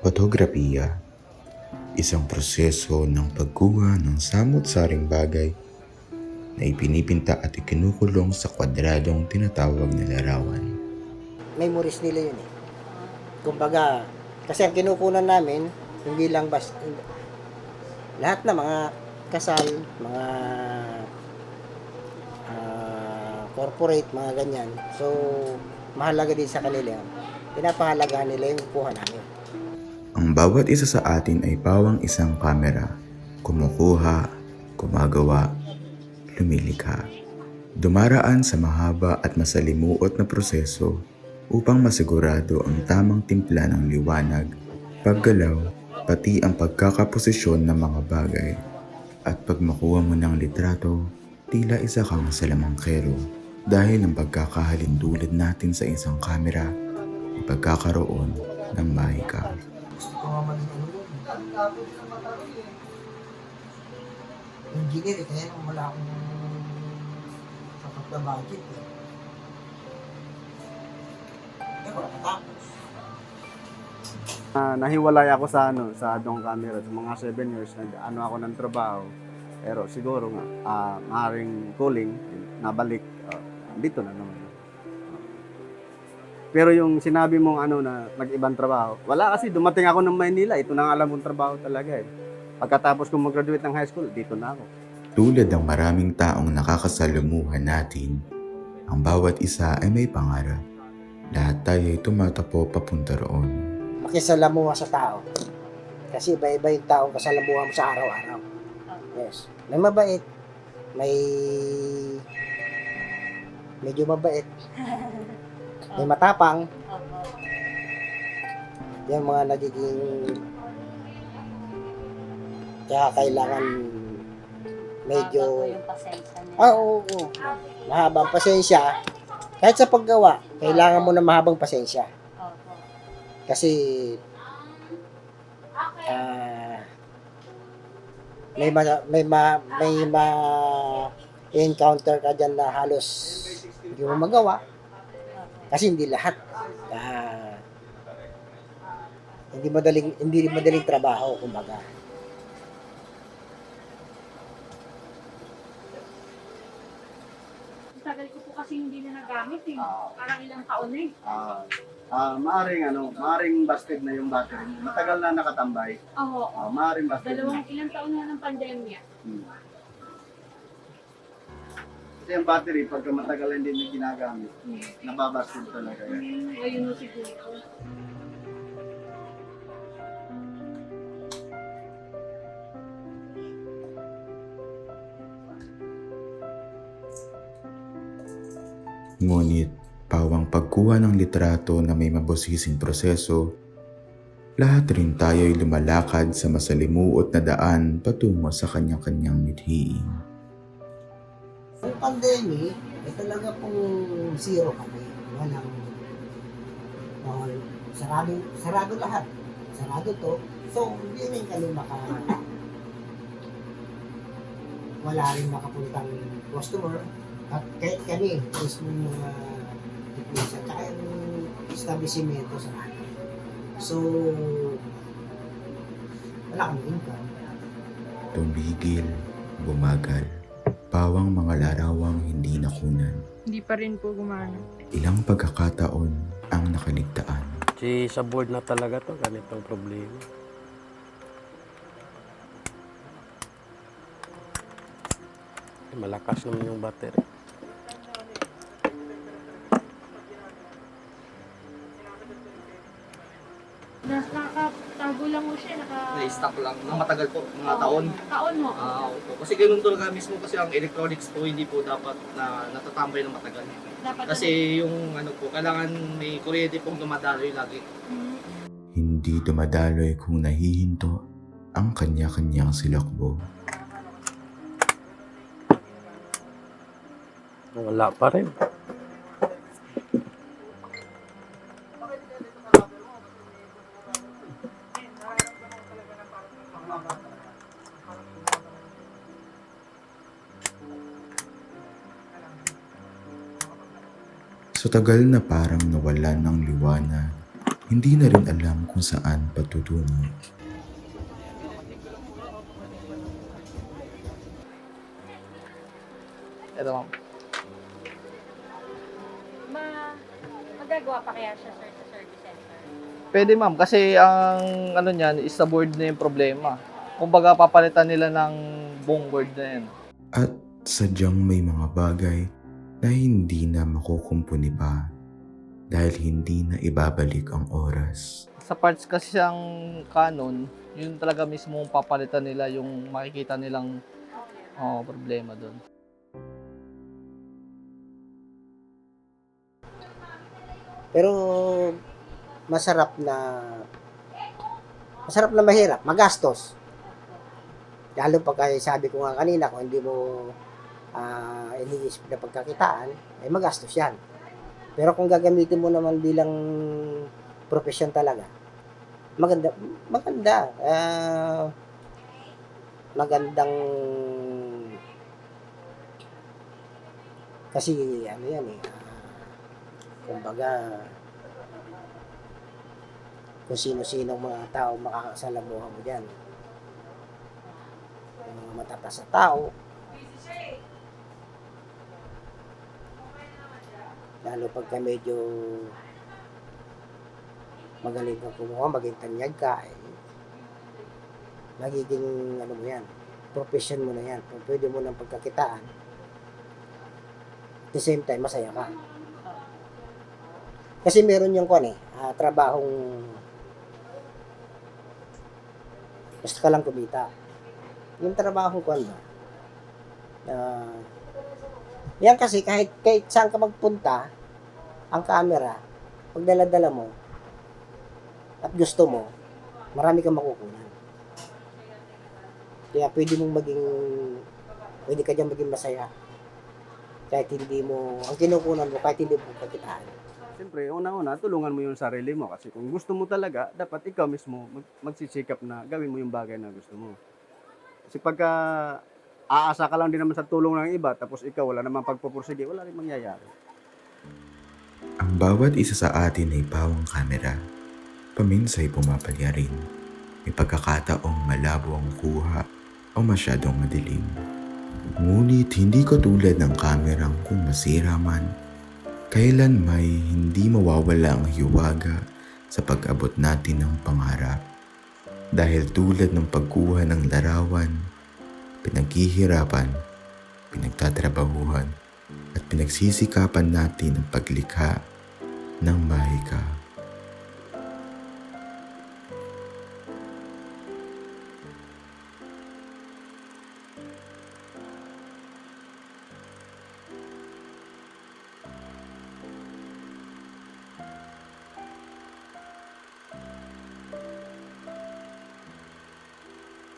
Fotografiya, isang proseso ng pagkuha ng samot-saring bagay na ipinipinta at ikinukulong sa kwadradong tinatawag na larawan. Memories nila yun eh. Kumbaga, kasi ang kinukunan namin, hindi lang lahat na mga kasal, mga corporate, mga ganyan. So, mahalaga din sa kanila yan. Pinapahalagahan nila yung kuha namin. Ang bawat isa sa atin ay pawang isang kamera, kumukuha, gumagawa, lumilikha. Dumaraan sa mahaba at masalimuot na proseso upang masigurado ang tamang timpla ng liwanag, paggalaw, pati ang pagkakaposisyon ng mga bagay. At pag makuha mo ng litrato, tila isa kang salamangkero dahil ang pagkakahalintulad natin sa isang kamera ay pagkakaroon ng mahika. Engineer eh, kaya wala akong sapat na budget eh. Hindi ako nakatapos. Nahiwalay ako sa Dong Camera sa mga 7 years ako ng trabaho. Pero siguro nga maaaring calling nabalik dito na naman. Pero yung sinabi mong na nag-ibang trabaho, wala kasi dumating ako ng Maynila, ito na ang alam kong trabaho talaga eh. Pagkatapos kong mag-graduate ng high school, dito na ako. Tulad ng maraming taong nakakasalamuhan natin, ang bawat isa ay may pangarap. Lahat tayo ay tumatapo papunta roon. Makisalamuha sa tao. Kasi iba-iba yung taong kasalamuha mo sa araw-araw. Yes. May mabait. May medyo mabait. May matapang. Yung mga nagiging kaya kailangan medyo yung pasensya niya. oo. Mahabang pasensya. Kahit sa paggawa, kailangan mo na mahabang pasensya. Opo. Kasi may encounter ka dyan na halos hindi mo magawa. Kasi hindi lahat. Hindi madaling trabaho, kumbaga. Tagal ko po kasi hindi na nagamit eh. Parang ilang taon na eh. Maaring busted na yung battery. Matagal na nakatambay. Oo. Maaring busted na. Ilang taon na ng pandemya. Kasi yung battery, pagka matagal hindi na ginagamit, nababasted talaga yan. Ngayon mo siguro. Ngunit pawang pagkuha ng litrato na may mabusising proseso, lahat rin tayo ay lumalakad sa masalimuot na daan patungo sa kanya-kanyang mithiin. Ang pandemic, ay talaga pong zero kami. Walang sarado lahat. Sarado to. So, hindi rin kami wala rin makapuntang customer. At kahit kami, mismo mga tipis at saka yung establishmento sa atin. So, wala kami income. Tumigil, bumagal, pawang mga larawang hindi nakunan. Hindi pa rin po gumana. Ilang pagkakataon ang nakaligtaan. Kasi sa board na talaga to, ganitong problema. Malakas naman yung battery. Nakatago lang mo siya. Na-stock lang ng matagal po, mga taon. Taon mo. Opo. Kasi ganun talaga mismo kasi ang electronics po hindi po dapat na natatambay ng matagal. Dapat Kasi yung po, kailangan may kuryente pong dumadaloy lagi. Hindi dumadaloy kung nahihinto ang kanya-kanyang silakbo. Wala pa rin. Sa tagal na parang nawalan ng liwanag, hindi na rin alam kung saan patutungo. Ito ma'am. Ma, magagawa pa kaya siya, sir, sa service center? Pwede ma'am, kasi ang ano niyan is sa board na yung problema. Kumbaga papalitan nila ng buong board na yan. At sadyang may mga bagay na hindi na makukumpuni pa dahil hindi na ibabalik ang oras. Sa parts kasi siyang canon, yun talaga mismo ang papalitan nila yung makikita nilang problema doon. Pero masarap na mahirap, magastos. Lalo pag sabi ko nga kanina, kung hindi mo iniisip na pagkakitaan, ay magastos yan. Pero kung gagamitin mo naman bilang profesyon talaga, magandang kasi ano yan kumbaga kung sino-sino mga tao makakasalamuha mo dyan, yung mga matatas sa tao, lalo pagka medyo magaling ka kumuha, maging tanyag ka, magiging ano mo yan, profession mo na yan, pwede mo ng pagkakitaan, at the same time masaya ka. Kasi meron yung trabahong basta ka lang kumita. Yung trabahong yan kasi kahit saan ka magpunta, ang camera, pag dala-dala mo, at gusto mo, marami kang makukunan. Kaya pwede ka dyan maging masaya. Kahit hindi mo, ang kinukunan mo, kahit hindi mo kakitaan. Siyempre, una-una, tulungan mo yung sarili mo. Kasi kung gusto mo talaga, dapat ikaw mismo magsisikap na gawin mo yung bagay na gusto mo. Kasi pagka aasa ka lang din naman sa tulong ng iba, tapos ikaw wala namang pagpupursige, wala rin mangyayari. Ang bawat isa sa atin ay pawang kamera. Paminsay pumapalya rin. May pagkakataong malabo ang kuha o masyadong madilim. Ngunit hindi katulad ng kamerang kung masira man, kailan may hindi mawawala ang hiwaga sa pag-abot natin ng pangarap. Dahil tulad ng pagkuha ng larawan, pinaghihirapan, pinagtatrabahuhan, at pinagsisikapan natin ang paglikha ng mahika.